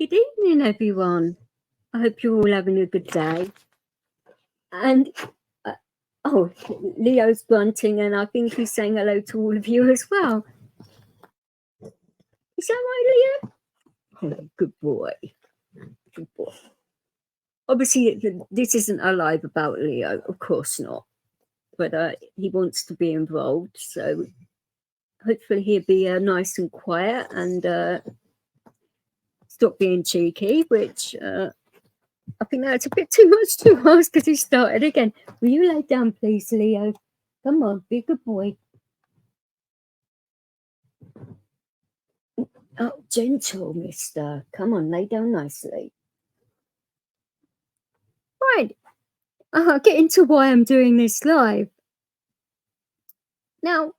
Good evening, everyone. I hope you're all having a good day. And oh, Leo's grunting, and I think he's saying hello to all of you as well. Is that right, Leo? Oh, good boy. Good boy. Obviously, this isn't a live about Leo, of course not. But he wants to be involved, so hopefully he'll be nice and quiet and stop being cheeky, which I think that's a bit too much to ask because he started again. Will you lay down, please, Leo? Come on, be a good boy. Oh, gentle, mister. Come on, lay down nicely. Right. I'll get into why I'm doing this live. Now,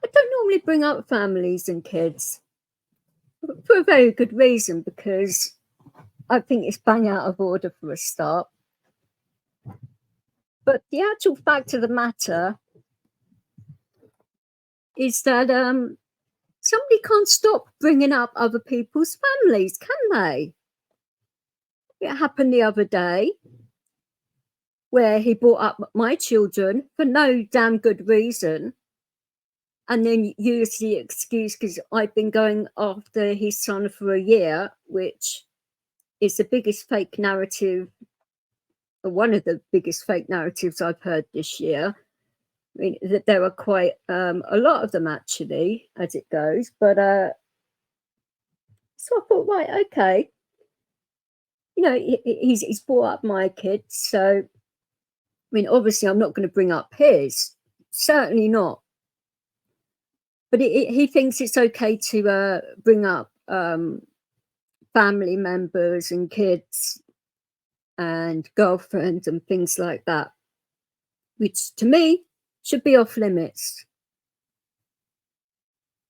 I don't normally bring up families and kids for a very good reason, because I think it's bang out of order for a start. But the actual fact of the matter is that somebody can't stop bringing up other people's families, can they? It happened the other day where he brought up my children for no damn good reason, and then used the excuse because I've been going after his son for a year, which is the biggest fake narrative, or one of the biggest fake narratives I've heard this year. I mean, that there are quite a lot of them actually, as it goes. But so I thought, right, okay, he's brought up my kids, so I mean, obviously, I'm not going to bring up his, certainly not. But he thinks it's okay to bring up family members and kids and girlfriends and things like that, which to me should be off limits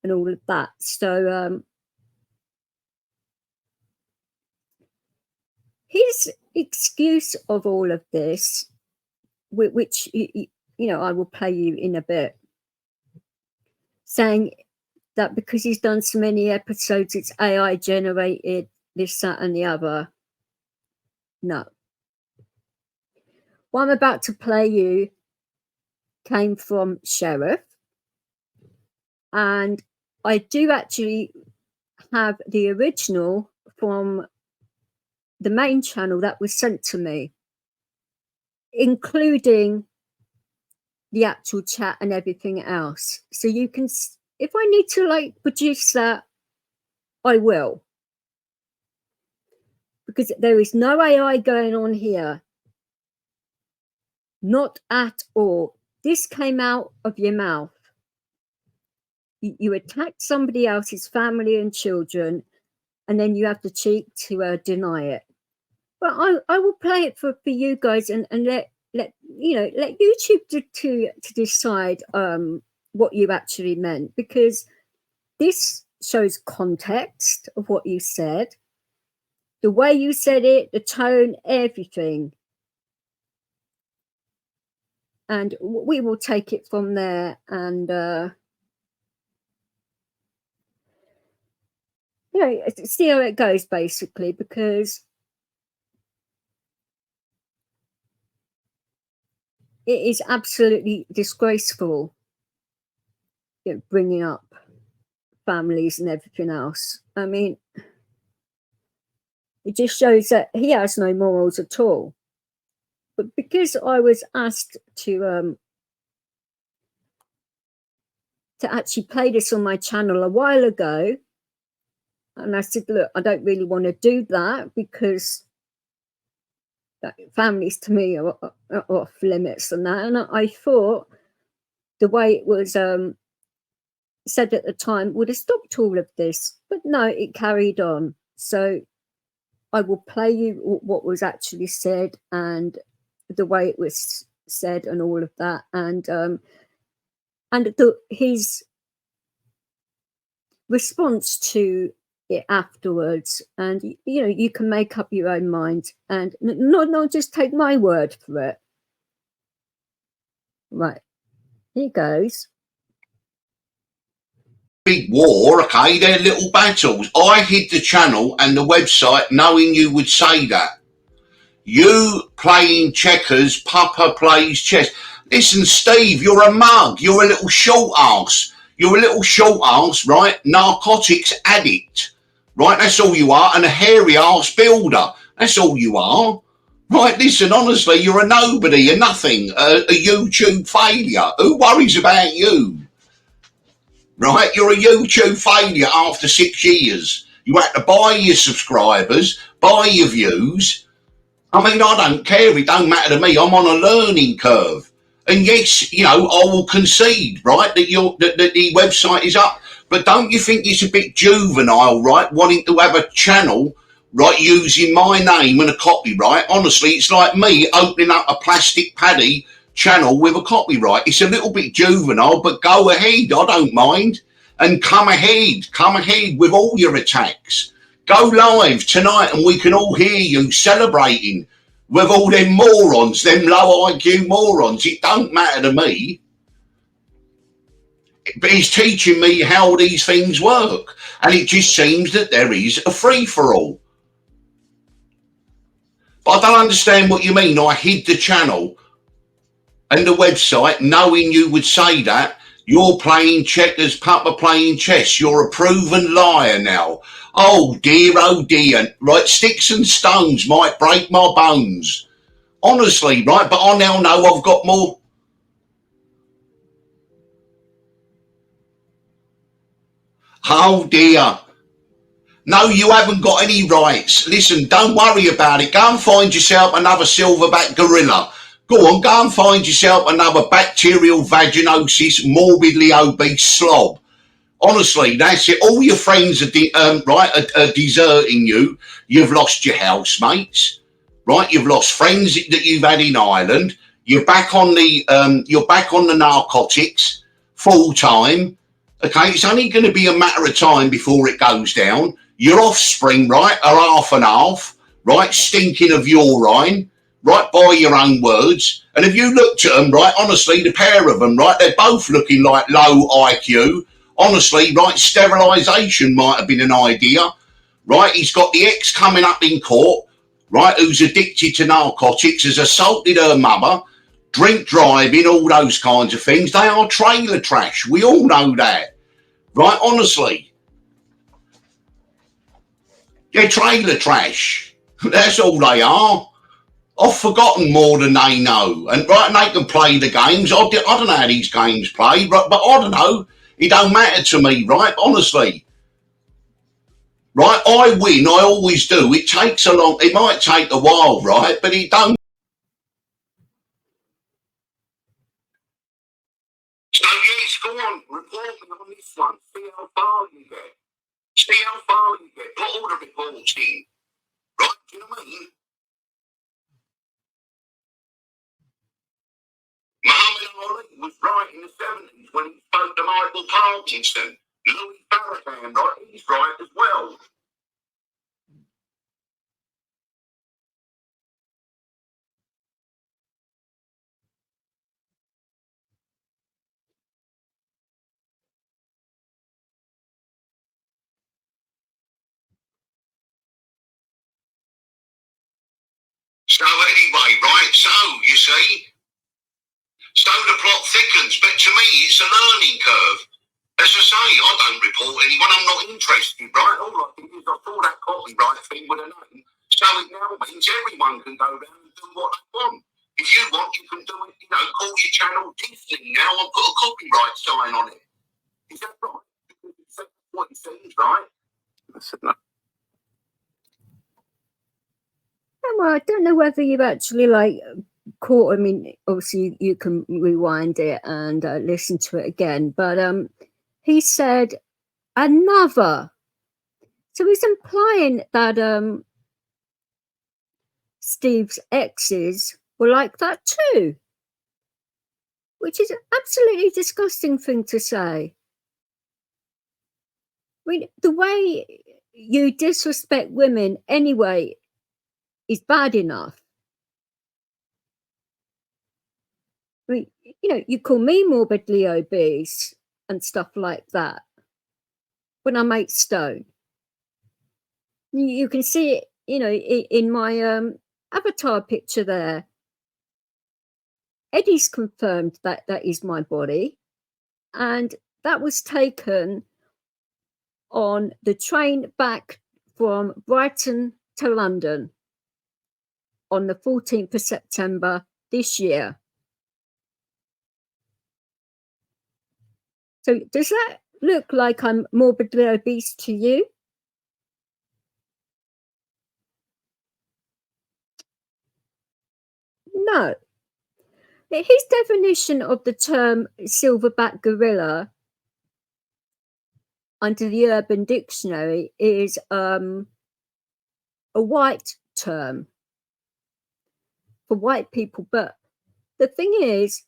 and all of that. So his excuse of all of this, which I will play you in a bit, saying that because he's done so many episodes, it's AI generated, this, that, and the other. No. What I'm about to play you came from Sheriff, and I do actually have the original from the main channel that was sent to me, including the actual chat and everything else. So you can, if I need to produce that, I will, because there is no AI going on here, not at all. This came out of your mouth. You attacked somebody else's family and children, and then you have the cheek to deny it. But I will play it for you guys, and let YouTube to decide what you actually meant, because this shows context of what you said, the way you said it, the tone, everything. And we will take it from there and see how it goes, basically, because it is absolutely disgraceful, bringing up families and everything else. I mean, it just shows that he has no morals at all. But because I was asked to actually play this on my channel a while ago, and I said, look, I don't really want to do that, because families to me are off limits and that. And I thought the way it was said at the time would have stopped all of this, but no, it carried on. So I will play you what was actually said and the way it was said and all of that, and his response to it afterwards. And you can make up your own mind and not just take my word for it. Right, here goes. big war, okay? They're little battles. I hid the channel and the website knowing you would say that. You playing checkers, Papa plays chess. Listen, Steve, you're a mug. You're a little short ass. You're a little short ass, right? Narcotics addict, right? That's all you are. And a hairy ass builder. That's all you are. Right, listen, honestly, you're a nobody, you're nothing, a YouTube failure. Who worries about you? Right, you're a YouTube failure after 6 years. You had to buy your subscribers, buy your views. I mean, I don't care. It don't matter to me. I'm on a learning curve. And yes, you know, I will concede, right, that the website is up. But don't you think it's a bit juvenile, right, wanting to have a channel, right, using my name and a copyright? Honestly, it's like me opening up a plastic paddy channel with a copyright. It's a little bit juvenile, but go ahead. I don't mind. And come ahead with all your attacks. Go live tonight and we can all hear you celebrating with all them morons, them low IQ morons. It don't matter to me. But he's teaching me how these things work. And it just seems that there is a free-for-all. But I don't understand what you mean. I hid the channel and the website knowing you would say that. You're playing checkers, Papa playing chess. You're a proven liar now. Oh dear, right? Sticks and stones might break my bones. Honestly, right? But I now know I've got more. Oh dear. No, you haven't got any rights. Listen, don't worry about it. Go and find yourself another silverback gorilla. Go on, go and find yourself another bacterial vaginosis, morbidly obese slob. Honestly, that's it. All your friends are deserting you. You've lost your housemates, right? You've lost friends that you've had in Ireland. You're back on the narcotics full time. Okay, it's only going to be a matter of time before it goes down. Your offspring, right, are half and half, right, stinking of urine, right, by your own words. And if you looked at them, right, honestly, the pair of them, right, they're both looking like low IQ. Honestly, right, sterilisation might have been an idea, right? He's got the ex coming up in court, right, who's addicted to narcotics, has assaulted her mother, drink driving, all those kinds of things. They are trailer trash. We all know that, right? Honestly. They're trailer trash. That's all they are. I've forgotten more than they know. And right, and they can play the games. I don't know how these games play, but I don't know. It don't matter to me, right? Honestly. Right, I win. I always do. It takes a long, it might take a while, right? But it don't. So yes, go on, report me on this one. See how far you get. See how far you get. Put all the reports in. Right, do you know what I mean? Muhammad Ali was right in the 70s when he spoke to Michael Parkinson. Louis Farrakhan, right, he's right as well. So anyway, right, so you see, so the plot thickens, but to me it's a learning curve. As I say, I don't report anyone, I'm not interested, right? All I think is I saw that copyright thing with a name, so it now means everyone can go around and do what they want. If you want, you can do it, you know, call your channel Disney now and put a copyright sign on it. Is that right? Is that what it seems, right? I said no. Well, I don't know whether you've actually like caught. I mean, obviously you can rewind it and listen to it again. But he said another. So he's implying that Steve's exes were like that too, which is an absolutely disgusting thing to say. I mean, the way you disrespect women anyway is bad enough. I mean, you know, you call me morbidly obese and stuff like that. when I make stone. You can see it, in my avatar picture there. Eddie's confirmed that that is my body, and that was taken on the train back from Brighton to London on the 14th of September this year. So does that look like I'm morbidly obese to you? No. His definition of the term silverback gorilla under the Urban Dictionary is a white term for white people. But the thing is,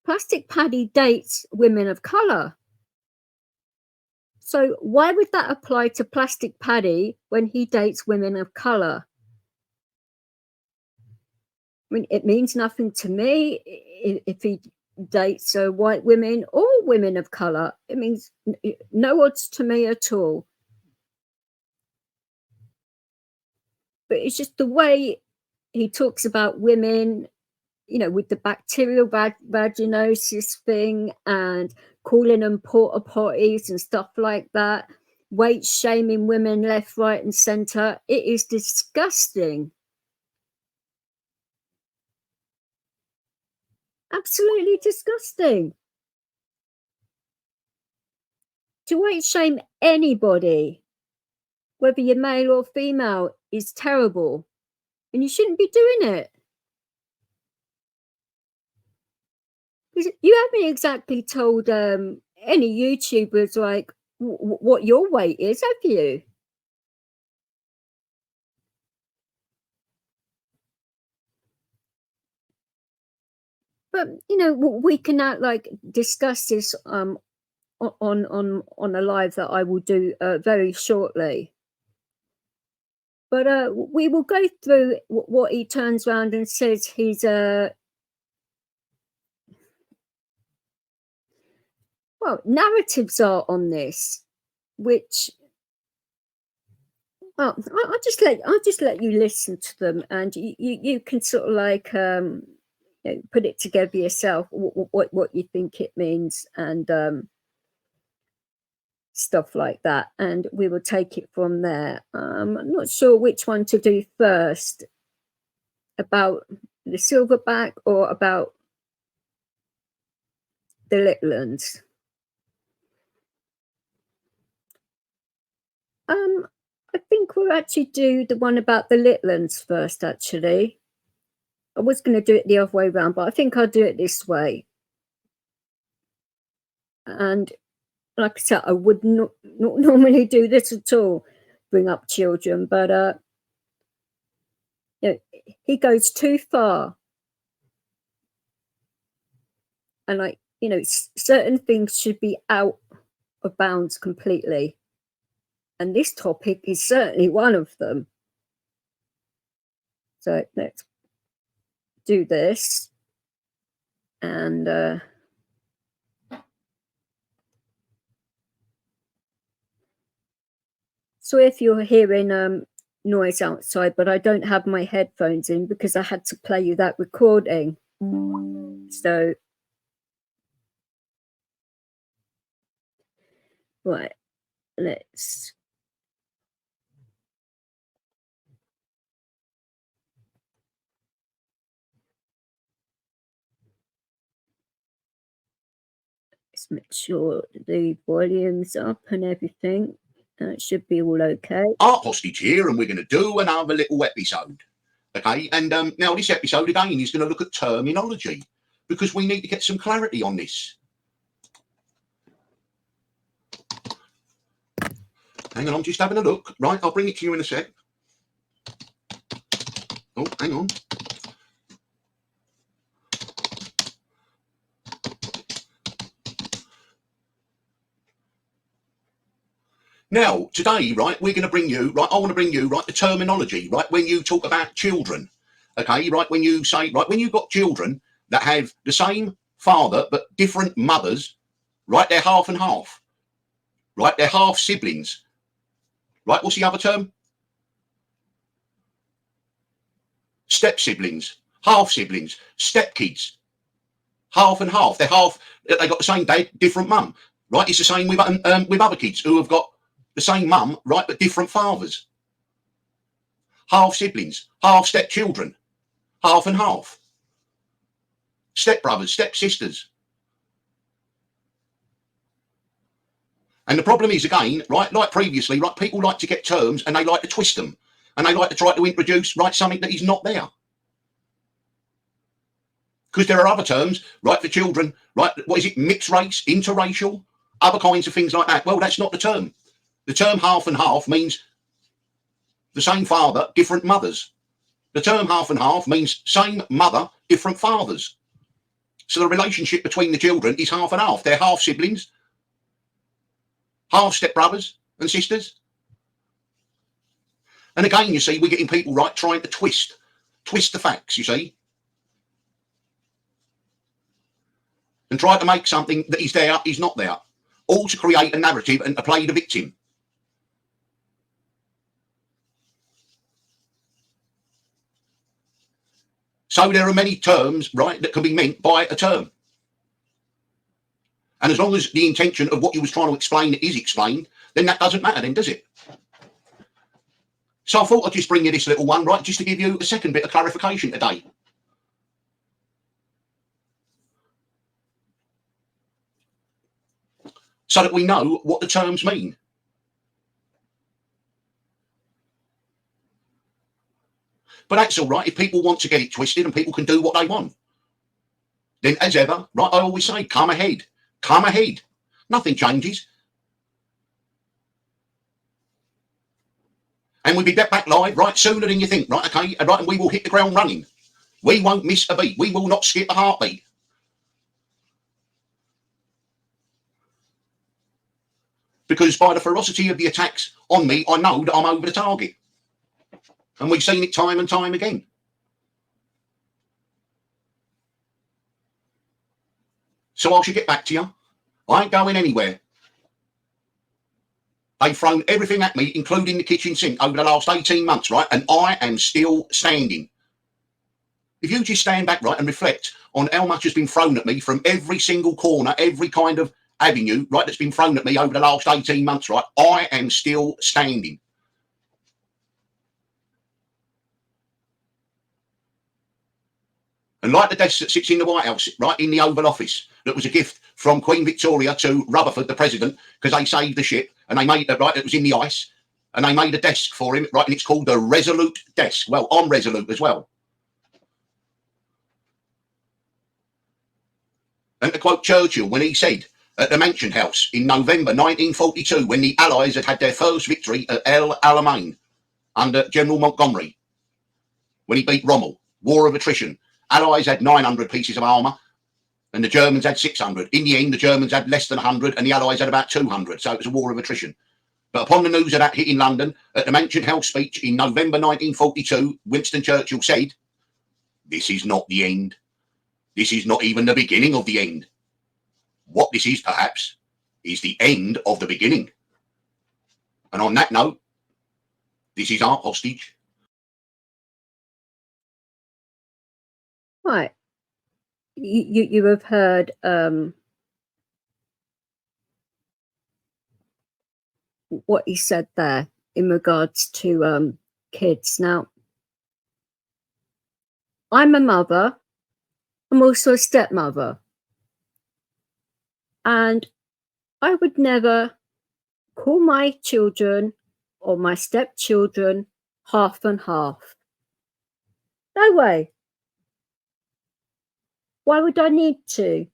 Plastic Paddy dates women of colour. So why would that apply to Plastic Paddy when he dates women of colour? I mean, it means nothing to me if he dates white women or women of colour. It means no odds to me at all. But it's just the way he talks about women, with the bacterial vaginosis thing and calling them porta potties and stuff like that, weight shaming women left, right and centre. It is disgusting. Absolutely disgusting. To weight shame anybody, whether you're male or female, is terrible, and you shouldn't be doing it. Because you haven't exactly told any YouTubers like what your weight is, have you? But we can discuss this on a live that I will do very shortly. But we will go through what he turns around and says he's narratives are on this, which I'll just let you listen to them, and you can sort of put it together yourself, what you think it means, and stuff like that, and we will take it from there. I'm not sure which one to do first, about the silverback or about the little ones. I think we'll actually do the one about the little ones first, actually. I was going to do it the other way around, but I think I'll do it this way. And like I said, I would not normally do this at all, bring up children, but he goes too far. And certain things should be out of bounds completely. And this topic is certainly one of them. So let's do this. And so if you're hearing noise outside, but I don't have my headphones in because I had to play you that recording. So, right, let's make sure the volume's up and everything. It should be all okay. Art hostage here, and we're going to do another little episode. Okay, and now this episode again is going to look at terminology, because we need to get some clarity on this. Hang on, I'm just having a look. Right, I'll bring it to you in a sec. Oh, hang on. Now, today, right, we're going to bring you, right, I want to bring you, right, the terminology, right, when you talk about children, okay, right, when you say, right, when you've got children that have the same father but different mothers, right, they're half and half. right? They're half siblings, right? What's the other term? Step siblings, half siblings, step kids, half and half. They're half. They got the same dad, different mum, right? It's the same with other kids who have got the same mum, right, but different fathers. Half siblings, half step children, half and half. Step brothers, step sisters. And the problem is, again, right, like previously, right, people like to get terms and they like to twist them. And they like to try to introduce, right, something that is not there. Because there are other terms, right, for children, right, what is it, mixed race, interracial, other kinds of things like that. Well, that's not the term. The term half and half means the same father, different mothers. The term half and half means same mother, different fathers. So the relationship between the children is half and half. They're half siblings, half step brothers and sisters. And again, you see, we're getting people, right, trying to twist the facts, you see, and try to make something that is there is not there, all to create a narrative and to play the victim. So there are many terms, right, that can be meant by a term. And as long as the intention of what you was trying to explain is explained, then that doesn't matter then, does it? So I thought I'd just bring you this little one, right, just to give you a second bit of clarification today. So that we know what the terms mean. But that's all right if people want to get it twisted and people can do what they want. Then, as ever, right, I always say, come ahead. Come ahead. Nothing changes. And we'll be back live, right, sooner than you think, right, okay? Right, and we will hit the ground running. We won't miss a beat. We will not skip a heartbeat. Because by the ferocity of the attacks on me, I know that I'm over the target. And we've seen it time and time again. So I should get back to you. I ain't going anywhere. They've thrown everything at me, including the kitchen sink, over the last 18 months, right? And I am still standing. If you just stand back, right, and reflect on how much has been thrown at me from every single corner, every kind of avenue, right, that's been thrown at me over the last 18 months, right, I am still standing. And like the desk that sits in the White House, right, in the Oval Office, that was a gift from Queen Victoria to Rutherford, the president, because they saved the ship and they made it, right, it was in the ice, and they made a desk for him, right, and it's called the Resolute Desk. Well, I'm resolute as well. And to quote Churchill, when he said at the Mansion House in November 1942, when the Allies had had their first victory at El Alamein under General Montgomery, when he beat Rommel, war of attrition, Allies had 900 pieces of armour and the Germans had 600. In the end, the Germans had less than 100 and the Allies had about 200. So it was a war of attrition. But upon the news of that hitting London, at the Mansion House speech in November 1942, Winston Churchill said, "This is not the end. This is not even the beginning of the end. What this is, perhaps, is the end of the beginning." And on that note, this is our hostage. Right. You have heard what he said there in regards to kids. Now, I'm a mother. I'm also a stepmother. And I would never call my children or my stepchildren half and half. No way. Why would I need to?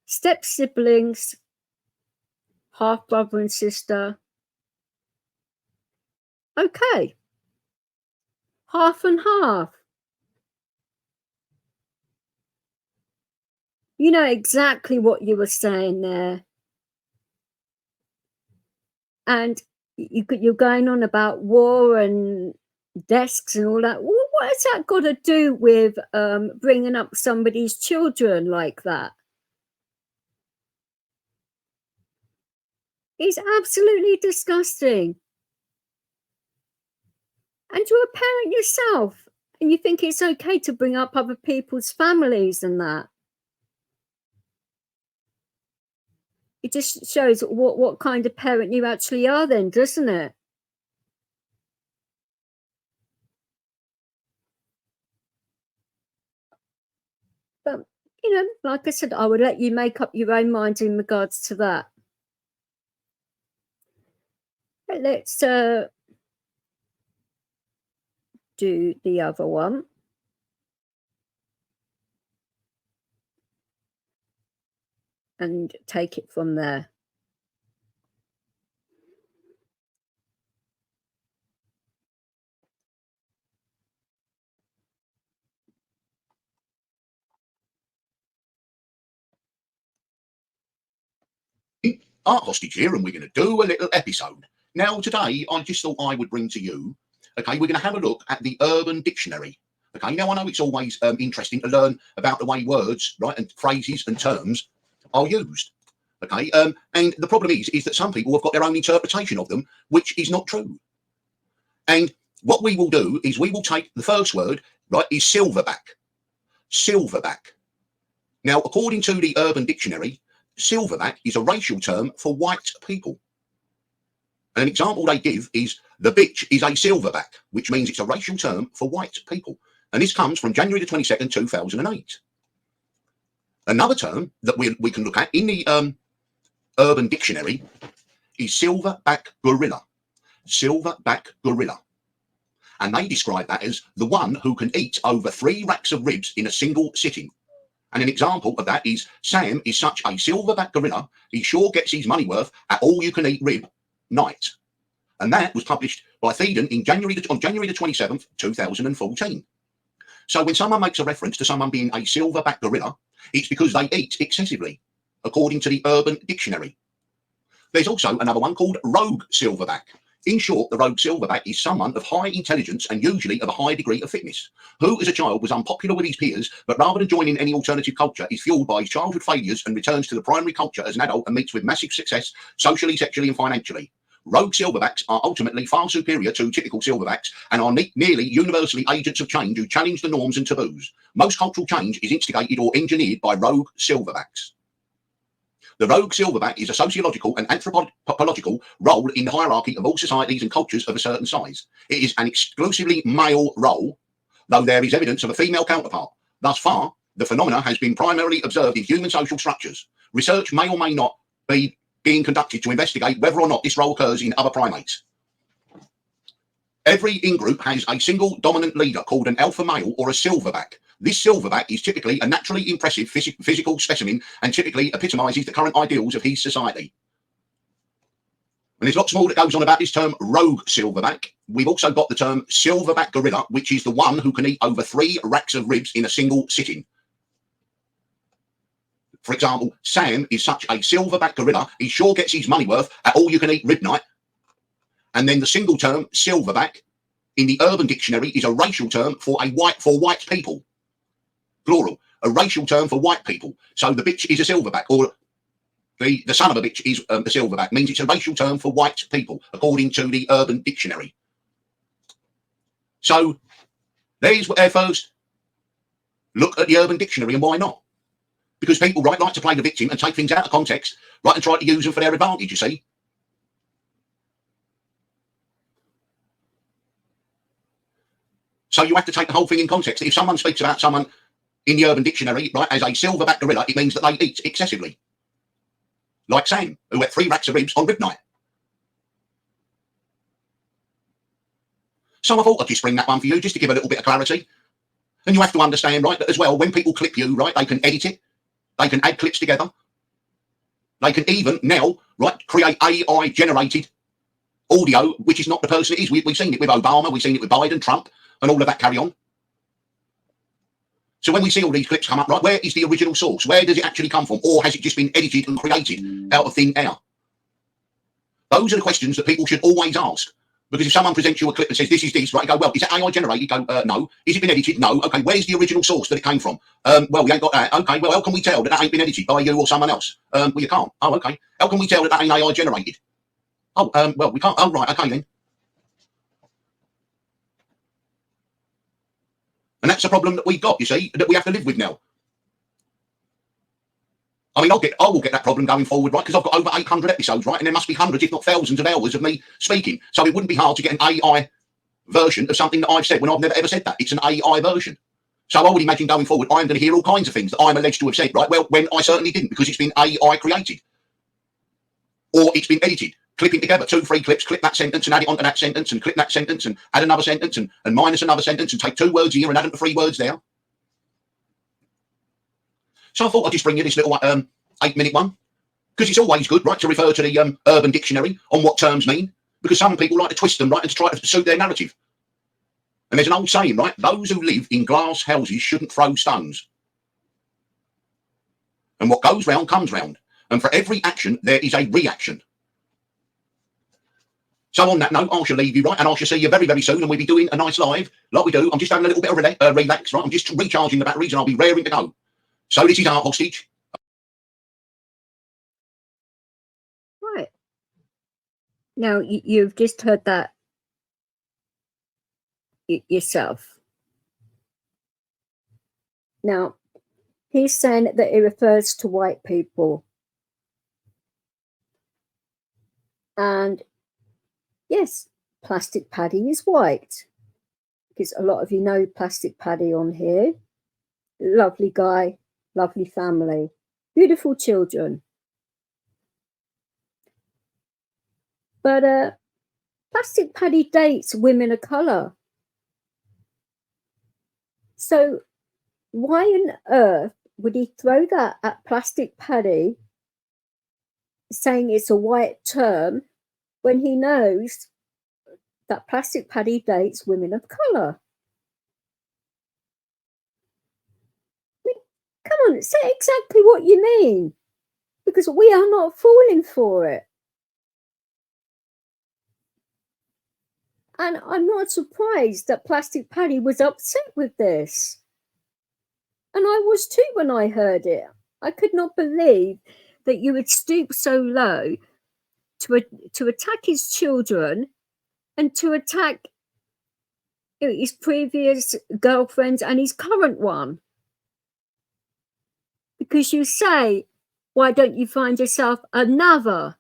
Step siblings, half brother and sister. Okay. Half and half. You know exactly what you were saying there. And you're going on about war and desks and all that. What has that got to do with bringing up somebody's children like that? It's absolutely disgusting. And you're a parent yourself, and you think it's okay to bring up other people's families and that. It just shows what kind of parent you actually are then, doesn't it? But, you know, like I said, I would let you make up your own mind in regards to that. But let's do the other one. And take it from there. Art hostage here, and we're going to do a little episode. Now, today, I just thought I would bring to you, okay, we're going to have a look at the Urban Dictionary. Okay, now I know it's always interesting to learn about the way words, right, and phrases and terms are used. Okay, and the problem is that some people have got their own interpretation of them, which is not true. And what we will do is we will take the first word, right, is silverback. Silverback. Now, according to the Urban Dictionary, silverback is a racial term for white people. And an example they give is the bitch is a silverback, which means it's a racial term for white people. And this comes from January the 22nd, 2008. Another term that we can look at in the Urban Dictionary is silverback gorilla. Silverback gorilla. And they describe that as the one who can eat over 3 racks of ribs in a single sitting. And an example of that is Sam is such a silverback gorilla, he sure gets his money worth at all-you-can-eat rib night. And that was published by Theden on January the 27th, 2014. So when someone makes a reference to someone being a silverback gorilla, it's because they eat excessively, according to the Urban Dictionary. There's also another one called rogue silverback. In short, the rogue silverback is someone of high intelligence and usually of a high degree of fitness, who as a child was unpopular with his peers, but rather than joining any alternative culture, is fueled by his childhood failures and returns to the primary culture as an adult and meets with massive success socially, sexually and financially. Rogue silverbacks are ultimately far superior to typical silverbacks and are nearly universally agents of change who challenge the norms and taboos. Most cultural change is instigated or engineered by rogue silverbacks. The rogue silverback is a sociological and anthropological role in the hierarchy of all societies and cultures of a certain size. It is an exclusively male role, though there is evidence of a female counterpart. Thus far, the phenomena has been primarily observed in human social structures. Research may or may not be being conducted to investigate whether or not this role occurs in other primates. Every in-group has a single dominant leader called an alpha male or a silverback. This silverback is typically a naturally impressive physical specimen and typically epitomises the current ideals of his society. And there's lots more that goes on about this term rogue silverback. We've also got the term silverback gorilla, which is the one who can eat over 3 racks of ribs in a single sitting. For example, Sam is such a silverback gorilla, he sure gets his money worth at all-you-can-eat rib night. And then the single term silverback in the Urban Dictionary is a racial term for white people. Plural, a racial term for white people. So the bitch is a silverback, or the son of a bitch is a silverback, means it's a racial term for white people, according to the Urban Dictionary. So there's their first look at the Urban Dictionary, and why not? Because people like to play the victim and take things out of context, right, and try to use them for their advantage, you see. So you have to take the whole thing in context. If someone speaks about someone in the Urban Dictionary, right, as a silverback gorilla, it means that they eat excessively. Like Sam, who ate 3 racks of ribs on rib night. So I thought I'd just bring that one for you, just to give a little bit of clarity. And you have to understand, right, that as well, when people clip you, right, they can edit it. They can add clips together. They can even now, right, create AI-generated audio, which is not the person it is. We've seen it with Obama, we've seen it with Biden, Trump, and all of that carry on. So when we see all these clips come up, right, where is the original source? Where does it actually come from? Or has it just been edited and created out of thin air? Those are the questions that people should always ask. Because if someone presents you a clip and says, this is this, right, you go, well, is it AI generated? You go, no. Is it been edited? No. Okay, where's the original source that it came from? Well, we ain't got that. Okay, well, how can we tell that that ain't been edited by you or someone else? Well, you can't. Oh, okay. How can we tell that that ain't AI generated? Oh, well, we can't. Oh, right, okay then. And that's the problem that we've got, you see, that we have to live with now. I mean, I will get that problem going forward, right? Because I've got over 800 episodes, right? And there must be hundreds, if not thousands, of hours of me speaking. So it wouldn't be hard to get an AI version of something that I've said when I've never ever said that. It's an AI version. So I would imagine going forward, I'm going to hear all kinds of things that I'm alleged to have said, right? Well, when I certainly didn't, because it's been AI created. Or it's been edited, clipping together 2-3 clips, clip that sentence and add it onto that sentence, and clip that sentence and add another sentence and minus another sentence and take 2 words here and add them to 3 words there. So I thought I'd just bring you this little 8-minute one, because it's always good, right, to refer to the Urban Dictionary on what terms mean, because some people like to twist them, right, and to try to suit their narrative. And there's an old saying, right, those who live in glass houses shouldn't throw stones. And what goes round comes round. And for every action, there is a reaction. So on that note, I shall leave you, right, and I shall see you very, very soon, and we'll be doing a nice live, like we do. I'm just having a little bit of relax, right, I'm just recharging the batteries, and I'll be raring to go. So this is our hostage. Right. Now, you've just heard that yourself. Now, he's saying that it refers to white people. And yes, Plastic Paddy is white, because a lot of you know Plastic Paddy on here. Lovely guy, lovely family, beautiful children. But Plastic Paddy dates women of colour. So why on earth would he throw that at Plastic Paddy, saying it's a white term, when he knows that Plastic Paddy dates women of colour? I mean, come on, say exactly what you mean, because we are not falling for it. And I'm not surprised that Plastic Paddy was upset with this. And I was too when I heard it. I could not believe that you would stoop so low to attack his children and to attack his previous girlfriends and his current one. Because you say, why don't you find yourself another?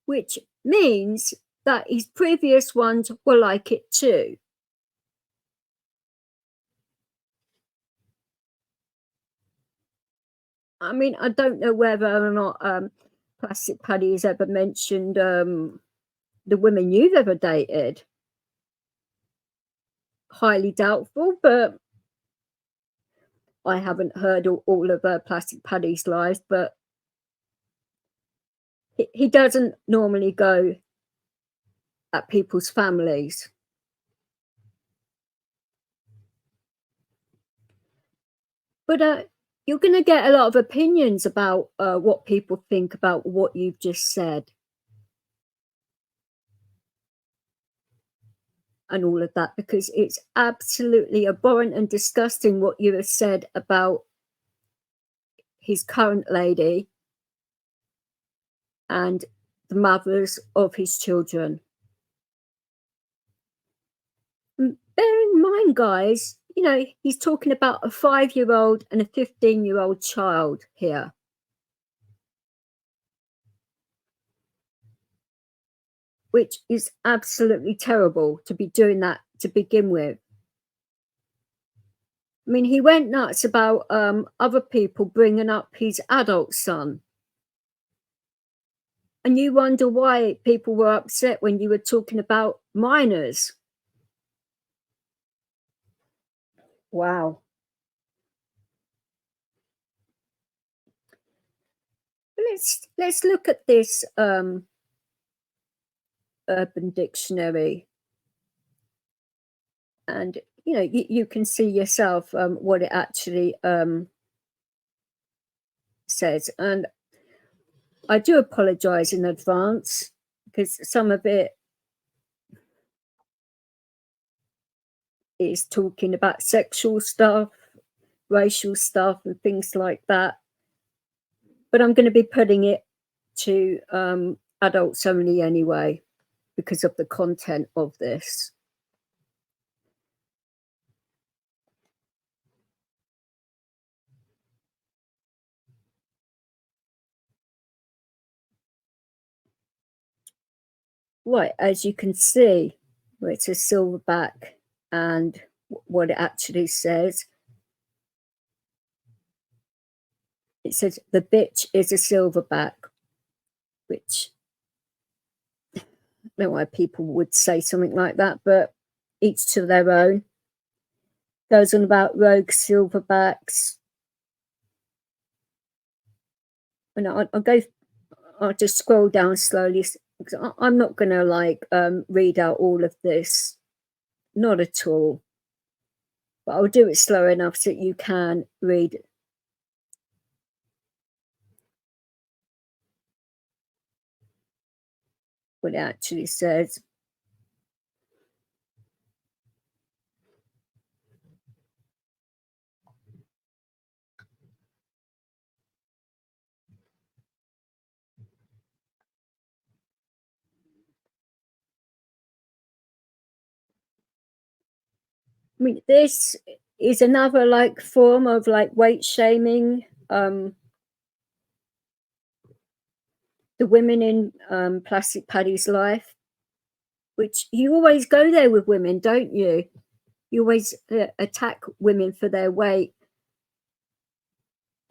Which means that his previous ones were like it too. I mean, I don't know whether or not Plastic Paddy has ever mentioned the women you've ever dated. Highly doubtful, but I haven't heard all of Plastic Paddy's lives, but he doesn't normally go at people's families. But you're going to get a lot of opinions about what people think about what you've just said. And all of that, because it's absolutely abhorrent and disgusting what you have said about his current lady and the mothers of his children. And bear in mind, guys, you know, he's talking about a 5-year-old and a 15-year-old child here. Which is absolutely terrible to be doing that to begin with. I mean, he went nuts about other people bringing up his adult son. And you wonder why people were upset when you were talking about minors. Wow. Let's look at this Urban Dictionary, and you know, you can see yourself what it actually says. And I do apologize in advance, because some of it is talking about sexual stuff, racial stuff, and things like that. But I'm going to be putting it to adults only anyway, because of the content of this. Right, as you can see, where it's a silverback and what it actually says. It says the bitch is a silverback, which I don't know why people would say something like that, but each to their own. Goes on about rogue silverbacks. And I'll just scroll down slowly because I'm not going to like read out all of this, not at all. But I'll do it slow enough so that you can read what it actually says. I mean, this is another like form of like weight shaming. The women in Plastic Paddy's life, which you always go there with women, don't you? You always attack women for their weight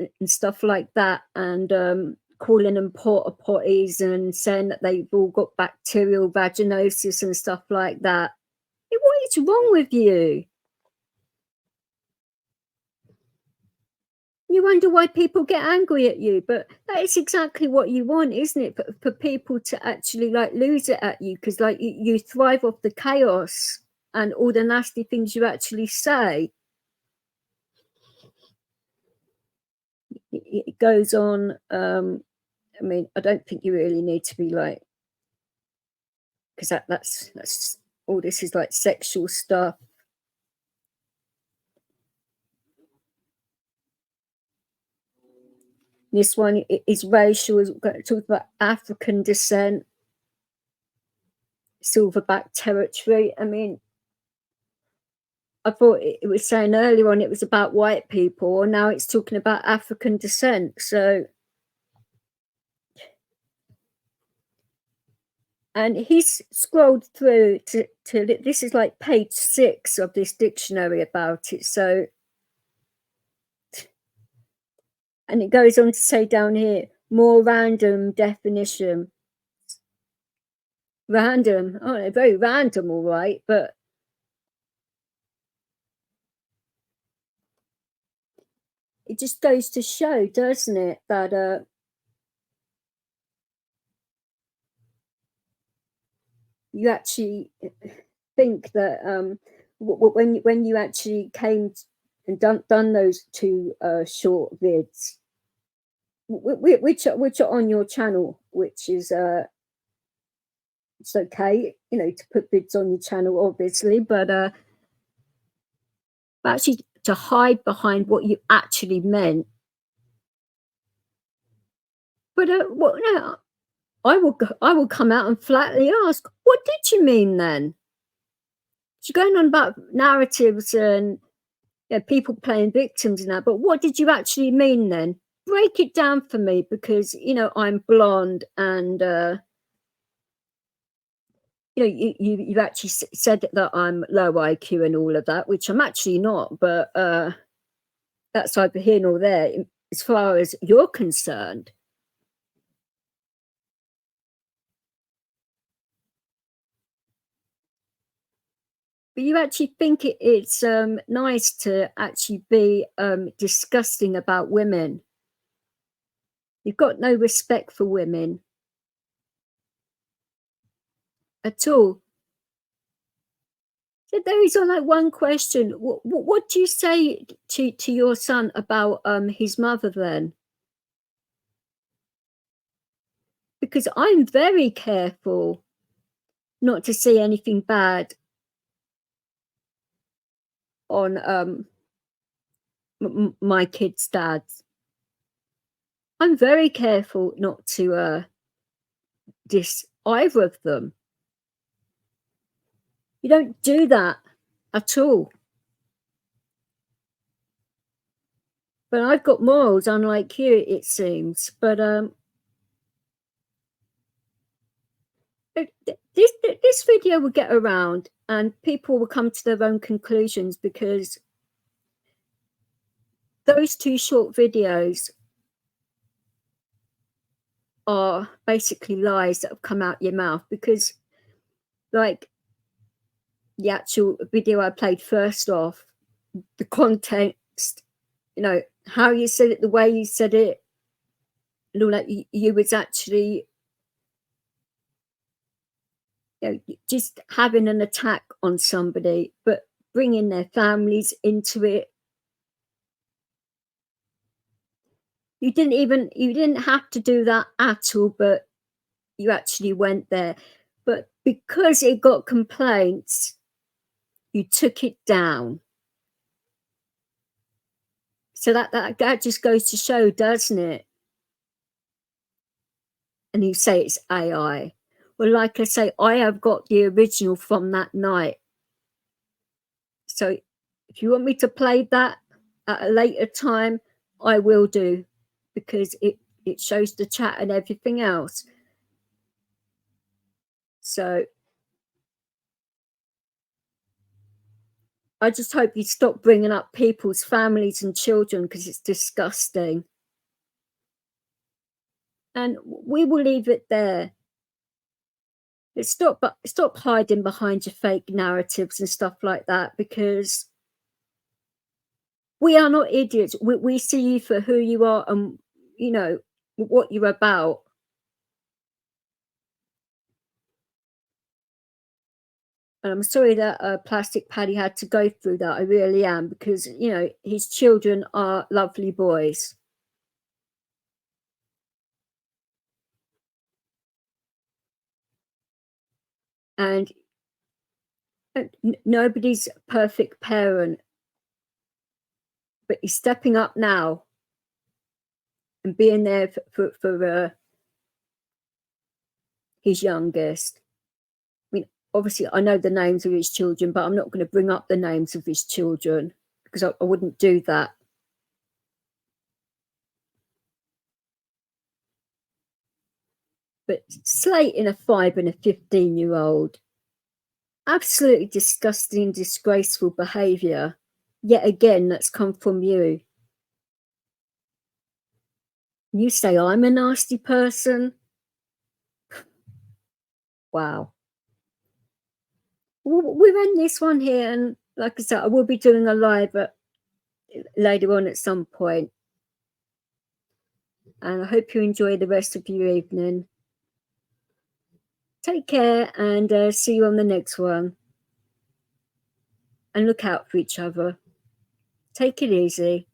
and stuff like that, and calling them porta potties and saying that they've all got bacterial vaginosis and stuff like that. What is wrong with you? You wonder why people get angry at you, but that is exactly what you want, isn't it? For people to actually like lose it at you, because like you thrive off the chaos and all the nasty things you actually say. It goes on. I mean, I don't think you really need to be like, because that's all this is like sexual stuff. This one is racial. It's talking about African descent, silverback territory. I mean, I thought it was saying earlier on it was about white people, and now it's talking about African descent. So, and he's scrolled through to this is like page 6 of this dictionary about it. So, and it goes on to say down here, more random definition. Random. Oh, very random, all right, but it just goes to show, doesn't it, that you actually think that when you actually came and done those 2 short vids, which are on your channel, which is it's okay, you know, to put vids on your channel, obviously, but actually to hide behind what you actually meant. But what now? I will come out and flatly ask, what did you mean then? You're going on about narratives and people playing victims and that, but what did you actually mean then? Break it down for me, because I'm blonde and you've actually said that I'm low IQ and all of that, which I'm actually not, but that's either here nor there as far as you're concerned. But you actually think it's nice to actually be disgusting about women. You've got no respect for women at all. So there is like one question. What do you say to your son about his mother then? Because I'm very careful not to say anything bad on my kids' dads. I'm very careful not to diss either of them. You don't do that at all. But I've got morals, unlike you, it seems. But this video will get around, and people will come to their own conclusions, because those 2 short videos are basically lies that have come out your mouth. Because, like the actual video I played first off, the context, you know, how you said it, the way you said it, and all that, you was actually, you know, just having an attack on somebody, but bringing their families into it. You didn't have to do that at all, but you actually went there. But because it got complaints, you took it down. So that just goes to show, doesn't it? And you say it's AI. Well, like I say, I have got the original from that night. So if you want me to play that at a later time, I will do, because it shows the chat and everything else. So I just hope you stop bringing up people's families and children, because it's disgusting. And we will leave it there. Stop hiding behind your fake narratives and stuff like that, because we are not idiots. We see you for who you are, and you know what you're about. And I'm sorry that Plastic Paddy had to go through that. I really am, because you know his children are lovely boys. And nobody's a perfect parent, but he's stepping up now and being there for his youngest. I mean, obviously, I know the names of his children, but I'm not going to bring up the names of his children, because I wouldn't do that. But slating a 5 and a 15-year-old, absolutely disgusting, disgraceful behaviour. Yet again, that's come from you. You say I'm a nasty person? Wow. We'll end this one here, and like I said, I will be doing a live later on at some point. And I hope you enjoy the rest of your evening. Take care, and see you on the next one. And look out for each other. Take it easy.